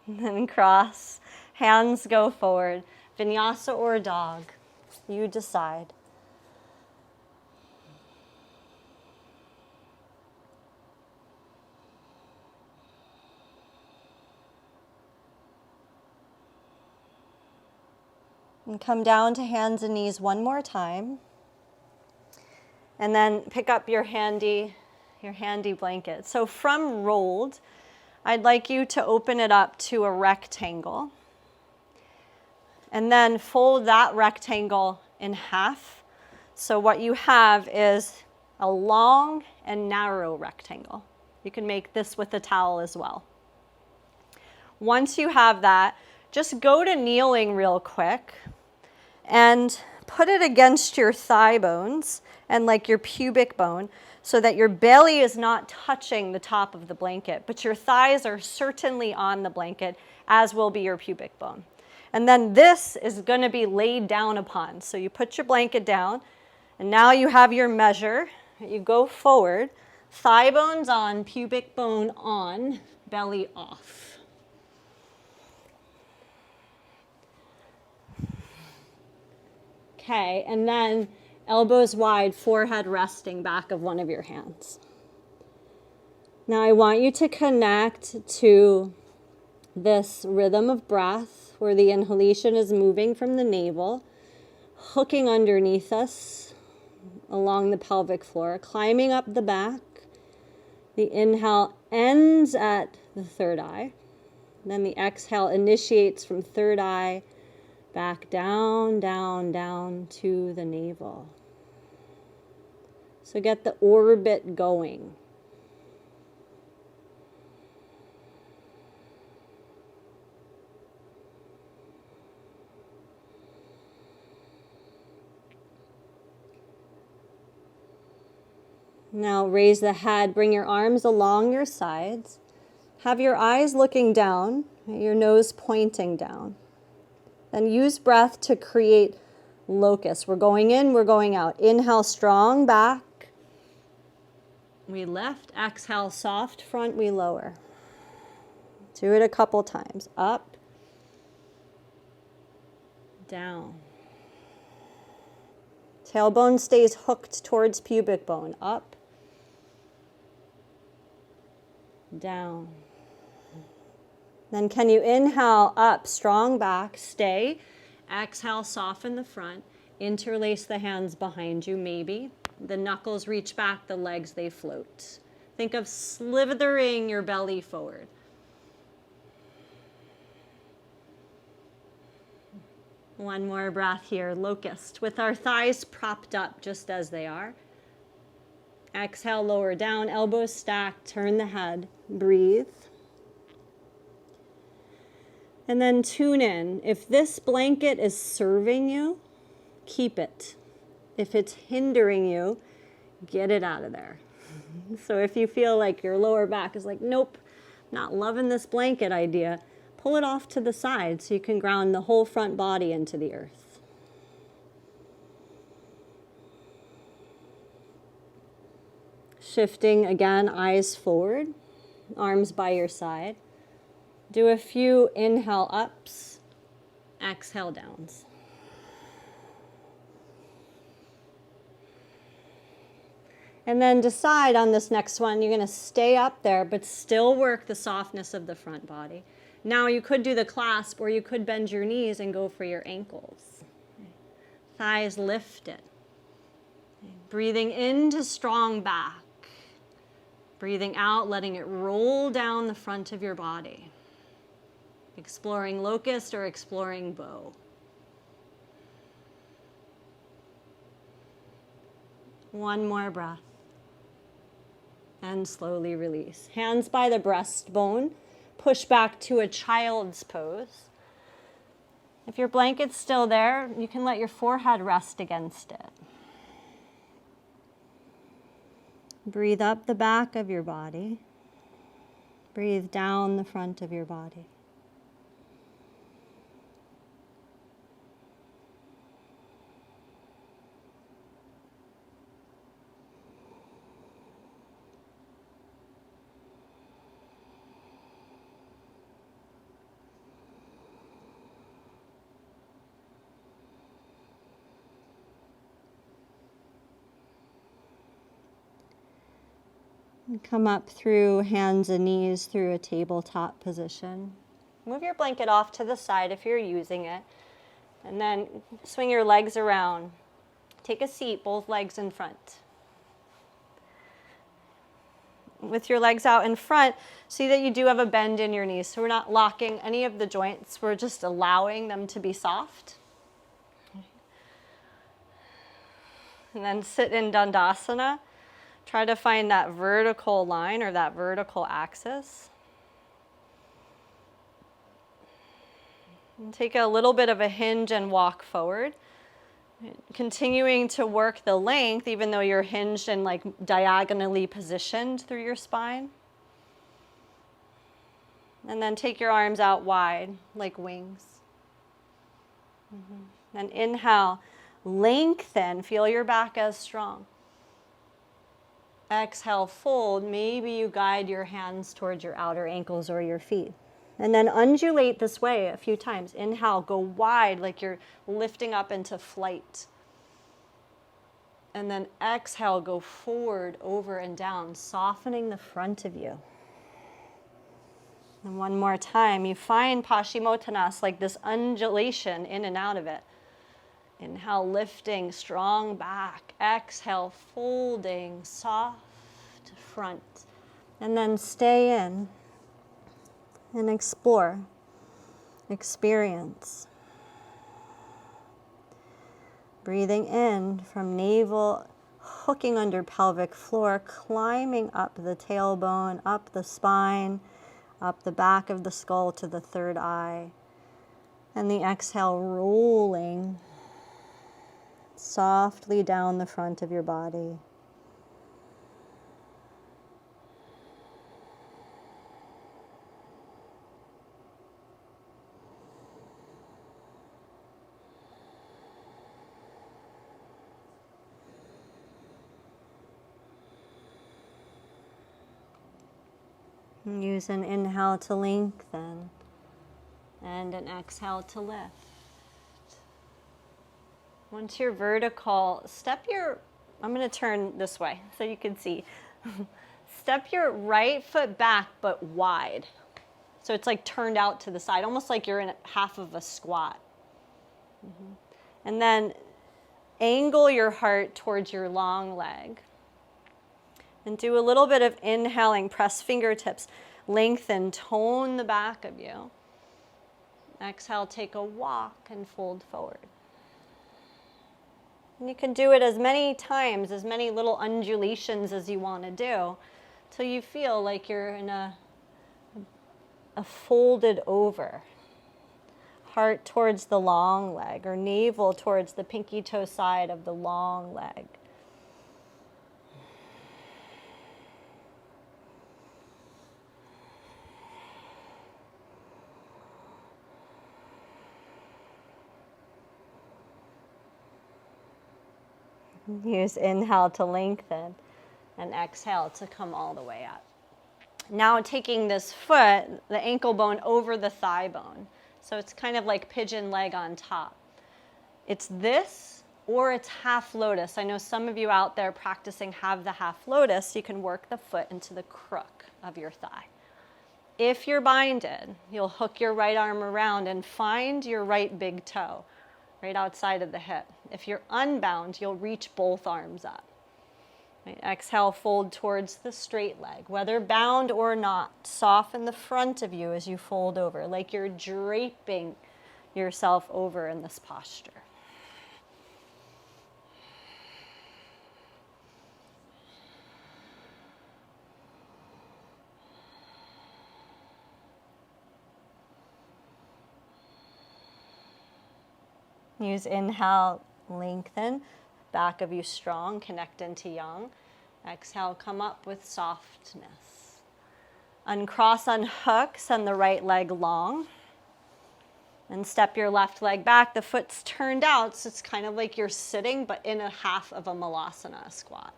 And then cross, hands go forward. Vinyasa or dog, you decide. And come down to hands and knees one more time. And then pick up your handy blanket. So from rolled, I'd like you to open it up to a rectangle. And then fold that rectangle in half. So what you have is a long and narrow rectangle. You can make this with a towel as well. Once you have that, just go to kneeling real quick and put it against your thigh bones and like your pubic bone so that your belly is not touching the top of the blanket, but your thighs are certainly on the blanket, as will be your pubic bone. And then this is going to be laid down upon. So you put your blanket down, and now you have your measure. You go forward, thigh bones on, pubic bone on, belly off. Okay, and then elbows wide, forehead resting back of one of your hands. Now I want you to connect to this rhythm of breath where the inhalation is moving from the navel, hooking underneath us along the pelvic floor, climbing up the back. The inhale ends at the third eye. Then the exhale initiates from third eye back down, down, down to the navel. So get the orbit going. Now raise the head, bring your arms along your sides. Have your eyes looking down, your nose pointing down. Then use breath to create locust. We're going in, we're going out. Inhale, strong back. We lift. Exhale, soft front, we lower. Do it a couple times. Up, down. Tailbone stays hooked towards pubic bone. Up, down. Then can you inhale up, strong back, stay. Exhale, soften the front. Interlace the hands behind you, maybe. The knuckles reach back, the legs, they float. Think of slithering your belly forward. One more breath here, locust, with our thighs propped up just as they are. Exhale, lower down, elbows stacked, turn the head, breathe. And then tune in. If this blanket is serving you, keep it. If it's hindering you, get it out of there. So if you feel like your lower back is like, nope, not loving this blanket idea, pull it off to the side so you can ground the whole front body into the earth. Shifting again, eyes forward, arms by your side. Do a few inhale ups, exhale downs. And then decide on this next one, you're going to stay up there, but still work the softness of the front body. Now you could do the clasp, or you could bend your knees and go for your ankles. Thighs lifted. Breathing into strong back. Breathing out, letting it roll down the front of your body. Exploring locust or exploring bow. One more breath. And slowly release. Hands by the breastbone. Push back to a child's pose. If your blanket's still there, you can let your forehead rest against it. Breathe up the back of your body. Breathe down the front of your body. And come up through hands and knees through a tabletop position. Move your blanket off to the side if you're using it. And then swing your legs around. Take a seat, both legs in front. With your legs out in front, see that you do have a bend in your knees. So we're not locking any of the joints. We're just allowing them to be soft. And then sit in Dandasana. Try to find that vertical line or that vertical axis. And take a little bit of a hinge and walk forward. Continuing to work the length even though you're hinged and like diagonally positioned through your spine. And then take your arms out wide like wings. Then inhale, lengthen, feel your back as strong. Exhale, fold. Maybe you guide your hands towards your outer ankles or your feet. And then undulate this way a few times. Inhale, go wide like you're lifting up into flight. And then exhale, go forward, over and down, softening the front of you. And one more time, you find Paschimottanasana, like this undulation in and out of it. Inhale, lifting, strong back. Exhale, folding, soft front. And then stay in and explore, experience. Breathing in from navel, hooking under pelvic floor, climbing up the tailbone, up the spine, up the back of the skull to the third eye. And the exhale, rolling softly down the front of your body. And use an inhale to lengthen and an exhale to lift. Once you're vertical, I'm going to turn this way so you can see. Step your right foot back but wide. So it's like turned out to the side, almost like you're in half of a squat. And then angle your heart towards your long leg. And do a little bit of inhaling, press fingertips, lengthen, tone the back of you. Exhale, take a walk and fold forward. And you can do it as many times, as many little undulations as you want to do, till you feel like you're in a folded over. Heart towards the long leg, or navel towards the pinky toe side of the long leg. Use inhale to lengthen and exhale to come all the way up. Now taking this foot, the ankle bone over the thigh bone. So it's kind of like pigeon leg on top. It's this or it's half lotus. I know some of you out there practicing have the half lotus. You can work the foot into the crook of your thigh. If you're binded, you'll hook your right arm around and find your right big toe right outside of the hip. If you're unbound, you'll reach both arms up. Right, exhale, fold towards the straight leg. Whether bound or not, soften the front of you as you fold over, like you're draping yourself over in this posture. Use inhale, lengthen, back of you strong, connect into yang. Exhale, come up with softness. Uncross, unhook, send the right leg long. And step your left leg back. The foot's turned out, so it's kind of like you're sitting, but in a half of a malasana, a squat.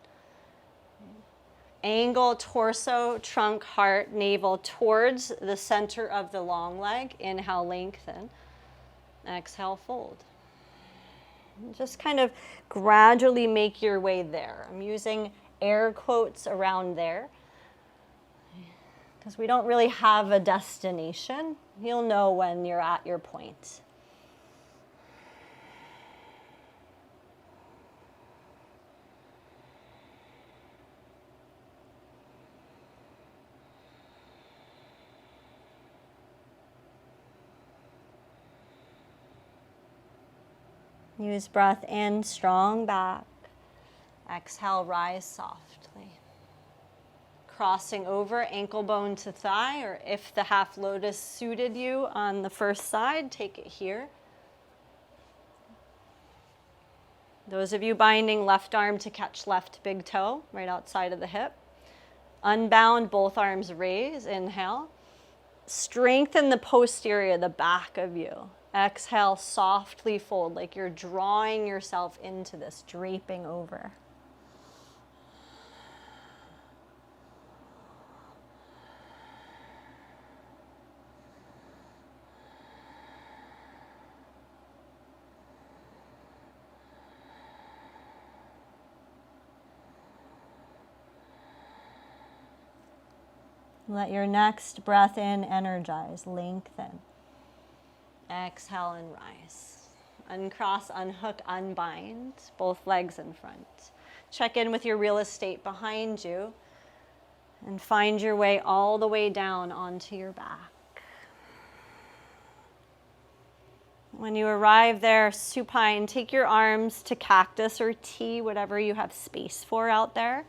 Angle torso, trunk, heart, navel towards the center of the long leg. Inhale, lengthen. Exhale, fold. Just kind of gradually make your way there. I'm using air quotes around there because we don't really have a destination. You'll know when you're at your point. Use breath in, strong back. Exhale, rise softly. Crossing over, ankle bone to thigh, or if the half lotus suited you on the first side, take it here. Those of you binding, left arm to catch left big toe, right outside of the hip. Unbound, both arms raise, inhale. Strengthen the posterior, the back of you. Exhale, softly fold, like you're drawing yourself into this, draping over. Let your next breath in energize, lengthen. Exhale and rise. Uncross, unhook, unbind, both legs in front. Check in with your real estate behind you and find your way all the way down onto your back. When you arrive there, supine, take your arms to cactus or T, whatever you have space for out there.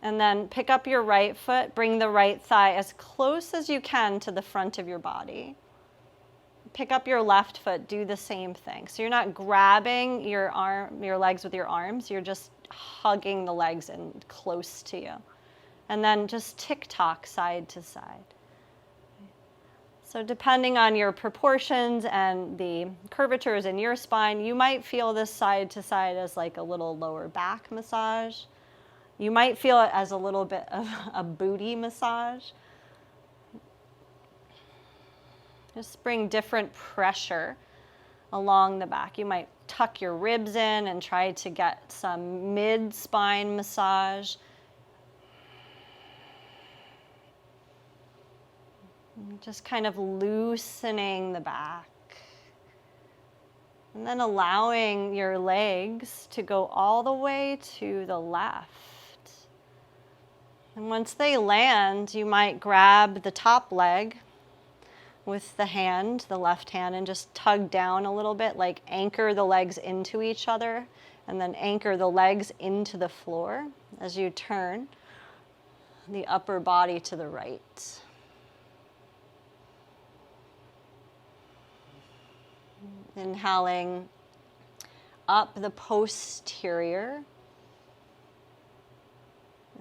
And then pick up your right foot, bring the right thigh as close as you can to the front of your body. Pick up your left foot, do the same thing. So you're not grabbing your legs with your arms, you're just hugging the legs in close to you. And then just tick-tock side to side. So depending on your proportions and the curvatures in your spine, you might feel this side to side as like a little lower back massage. You might feel it as a little bit of a booty massage. Just bring different pressure along the back. You might tuck your ribs in and try to get some mid-spine massage. Just kind of loosening the back. And then allowing your legs to go all the way to the left. And once they land, you might grab the top leg with the hand, the left hand, and just tug down a little bit, like anchor the legs into each other, and then anchor the legs into the floor as you turn the upper body to the right. Inhaling up the posterior.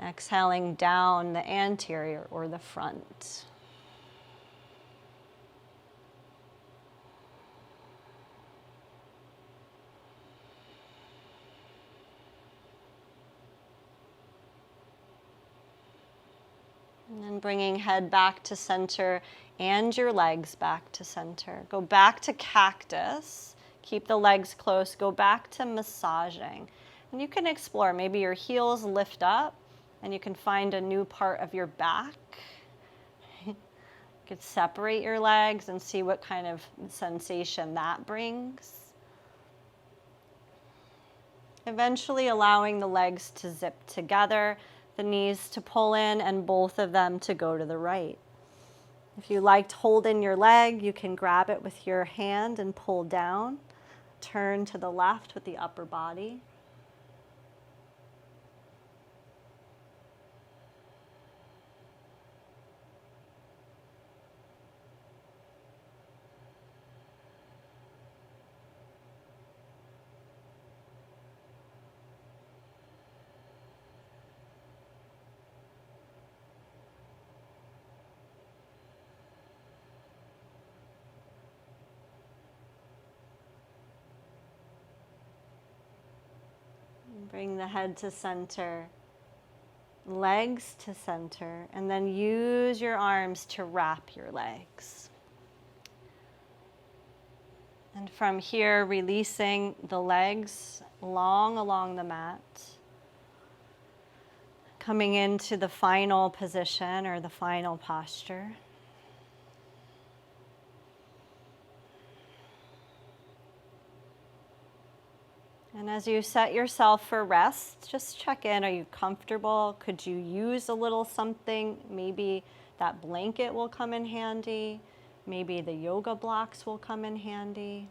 Exhaling down the anterior or the front. And then bringing head back to center and your legs back to center. Go back to cactus. Keep the legs close. Go back to massaging. And you can explore. Maybe your heels lift up and you can find a new part of your back. You could separate your legs and see what kind of sensation that brings. Eventually allowing the legs to zip together, the knees to pull in, and both of them to go to the right. If you liked holding your leg, you can grab it with your hand and pull down. Turn to the left with the upper body. Bring the head to center, legs to center, and then use your arms to wrap your legs. And from here, releasing the legs long along the mat, coming into the final position or the final posture. And as you set yourself for rest, just check in. Are you comfortable? Could you use a little something? Maybe that blanket will come in handy. Maybe the yoga blocks will come in handy.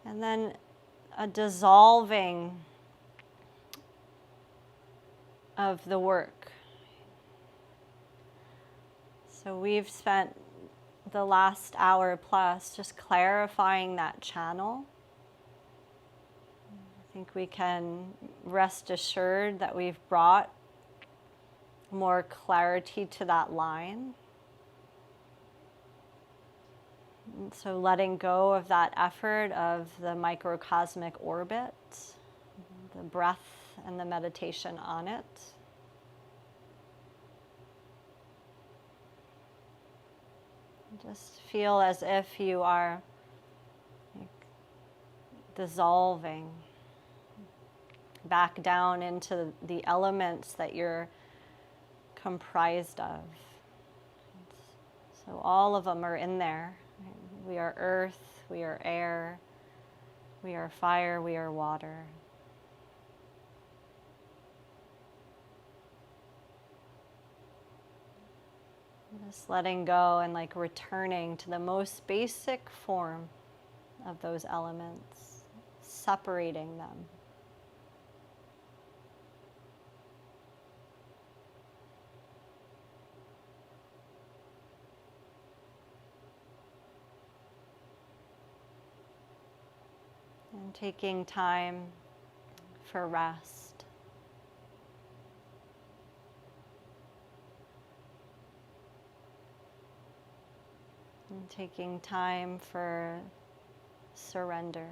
And then a dissolving of the work. So we've spent the last hour plus just clarifying that channel. I think we can rest assured that we've brought more clarity to that line. And so letting go of that effort of the microcosmic orbit, the breath and the meditation on it. Just feel as if you are dissolving back down into the elements that you're comprised of. So all of them are in there. We are earth, we are air, we are fire, we are water. Just letting go and like returning to the most basic form of those elements, separating them. And taking time for rest. And taking time for surrender.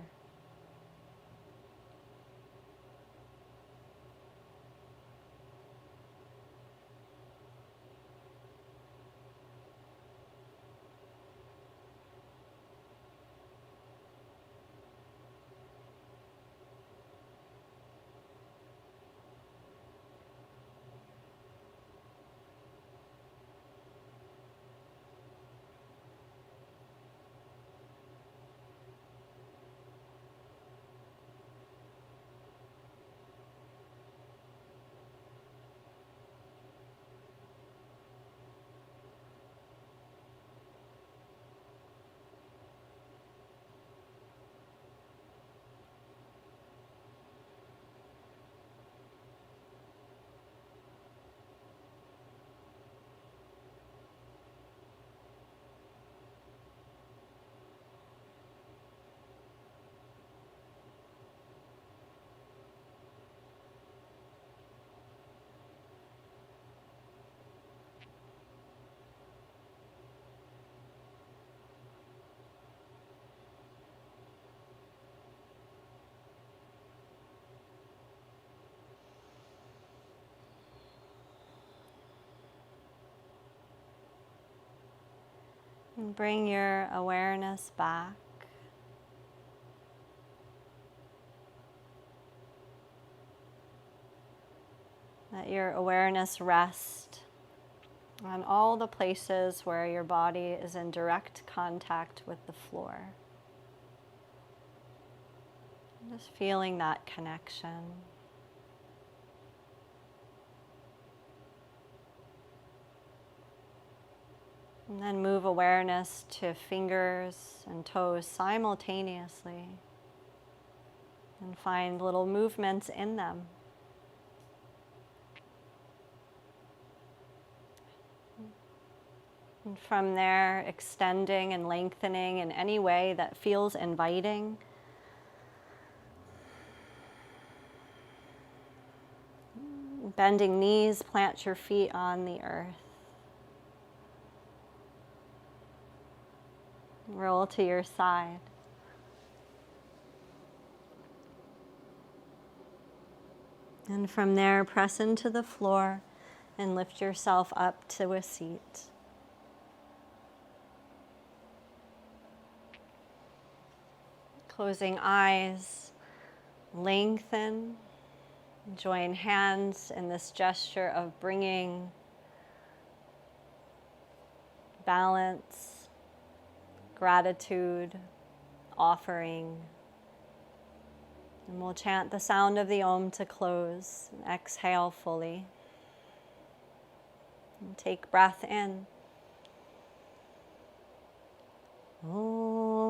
And bring your awareness back. Let your awareness rest on all the places where your body is in direct contact with the floor. Just feeling that connection. And then move awareness to fingers and toes simultaneously. And find little movements in them. And from there, extending and lengthening in any way that feels inviting. Bending knees, plant your feet on the earth. Roll to your side. And from there, press into the floor and lift yourself up to a seat. Closing eyes, lengthen. Join hands in this gesture of bringing balance, gratitude, offering. And we'll chant the sound of the Om to close. And exhale fully. And take breath in. Om.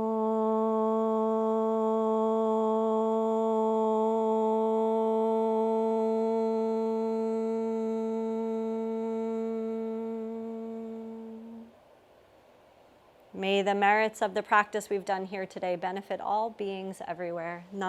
May the merits of the practice we've done here today benefit all beings everywhere. Namaste.